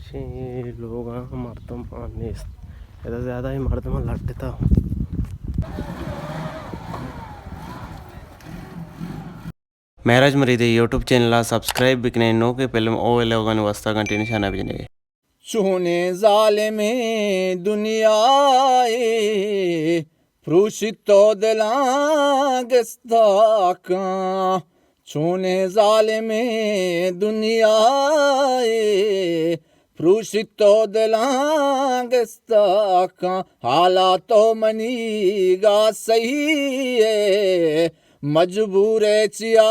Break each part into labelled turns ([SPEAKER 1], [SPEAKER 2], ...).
[SPEAKER 1] ऐसे लोग मर्दम आनेस इधर ज़्यादा ही मर्दम लड़ता मैराज मरीदे यूट्यूब चैनल सब्सक्राइब बिकने नो के पहले ओ लोगन वस्ता कंटिन्यू शाना बिजने
[SPEAKER 2] चूने जालिमे दुनियाए फ्रूशितो दिलांगस्ताका चूने जालिमे दुनियाए फ्रूशितो दिलांगस्ताका हालातो मनीगा सही है मजबूर चिया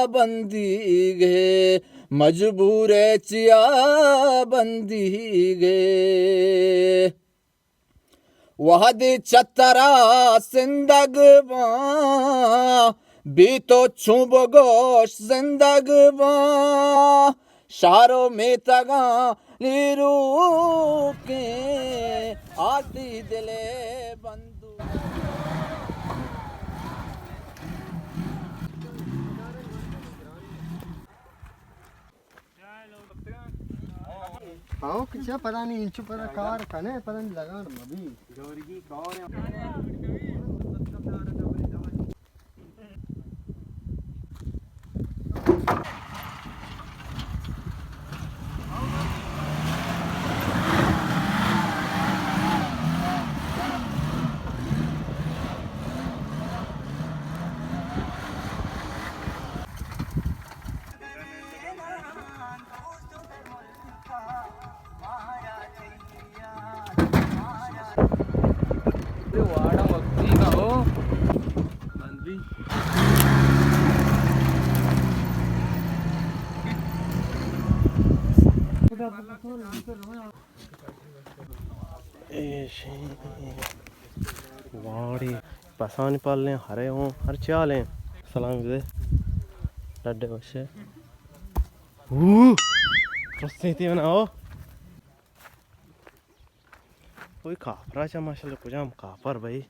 [SPEAKER 2] बंदी गे मजबूर चिया बंदी गे वहद चतरा जिंदगबा भी तो छुब गोश जिंदगबा शारो में तगा लीरू के आती दिले बंदू
[SPEAKER 3] आओ किसी पता नहीं इंचु पर कार कने पता नहीं लगा अभी
[SPEAKER 1] जोरगी कौन वाड़ा वक्ती का हो बंदी वाड़ी पसानी पालने हरे हों हर चालें सलाम दे लड्डे बच्चे प्रस्थिति बनाओ कोई काफरा चा माशाल्लाह कुछ हम काफर भाई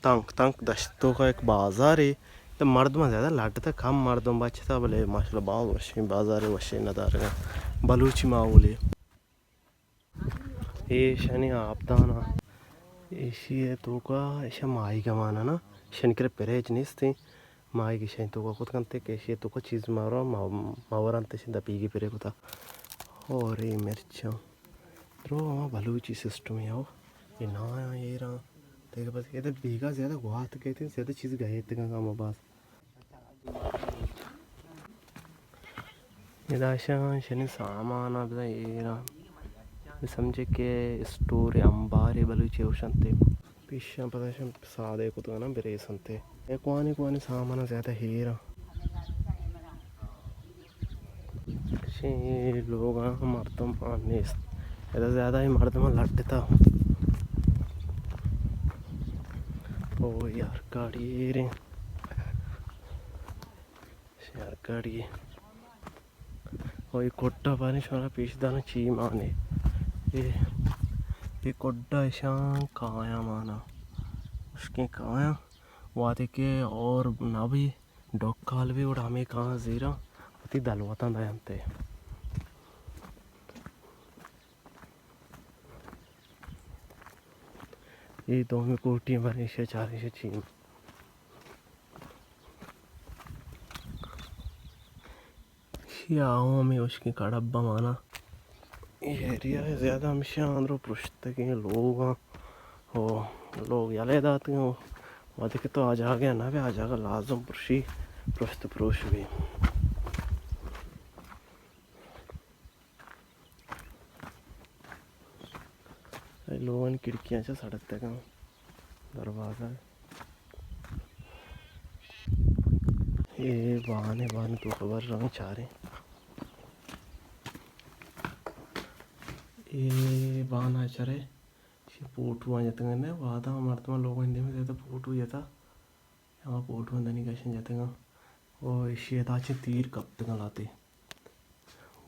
[SPEAKER 1] तंक तंक दश्तों का एक बाजार है तो मर्दों ज़्यादा लाटता कम मर्दों बचता बोले माशाल्लाह बहुत वशी बाजार वशी नदार का बलूची मावले ये शनि आपदाना ऐसी है तो का ऐसा माई का माना ना शनि के परहेज नहीं थे माई की शनि तो का खुद करते कैसे तो का चीज़ मारो मावरान तैसे दपी की परे को था और ये मिर्चा तो वहाँ बलूची सिस्टम है वो ये ना ये रहा देख बस ये तो भीगा ज़्यादा गुहात कहते हैं ज़्यादा चीज़ गए थे काम बस ये दाशा शनि सामान अब ये रहा समझे के स्टोर अंबारी बलूची उशंते पिछा पता सादे को तो ना बेरे संते ये कुआनी सामान ज़्यादा हीरा शे लोग मर्दम आनेस इधर ज़्यादा ही मर्दम लड़ता ओ यार गाड़ी रे यार गाड़ी और कोट्टा पानी शोरा पीछ दाना ची माने ये कोड्डा शां काया माना उसके काया वादे के और ना भी डॉक्काल भी उड़ा में कहाँ ज़ीरा अति दलवता दयंते ये दो में कोटियाँ बनी से चारी से चीन याओ में उसकी कड़ब्बा माना ये एरिया है ज़्यादा हमेशा अंदर पुष्तक लोग हो लोग याले दाते हो वादे के तो आ जा गया ना भी आ जाएगा लाजम पुरुषी पुरुष पुरुष भी लोगों ने खिड़कियाँ से सड़क तक दरवाज़ा ये बहाने तो खबर रंग चारे ये बहाना चरे पोटू आ जाते हैं ना वादा मर्तमा लोग हिंदी में ज़्यादा पोटू जाता यहाँ पोटू अंदर नहीं कैसे जाते हैं और शेदाचे तीर कब तक लाते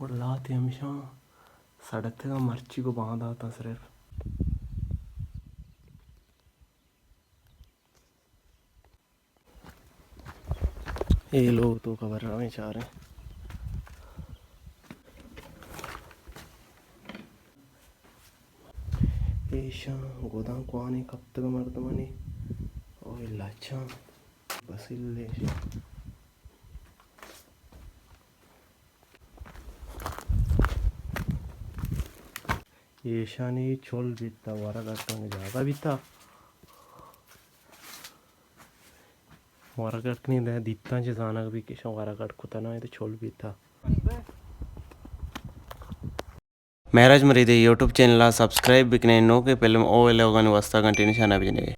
[SPEAKER 1] और लाते हमेशा सड़क तक मर्ची को बांधा था सिर्फ ये लोग तो खबर रहे चाह रहे हैं। ऐशा गोदाम को आने कब तक मर्दमानी और लाचा बसिल्ले ऐशानी चोल बिता वारा कटने जागा बिता वारा कटनी दे दित्ता चे जाना भी किश वारा कट कुता ना तो चोल बिता मैराज मरीदे यूट्यूब चैनल सब्सक्राइब बिकने नो के पहले ओ लोगों ने वास्ता कंटिन्यू शाना बिजने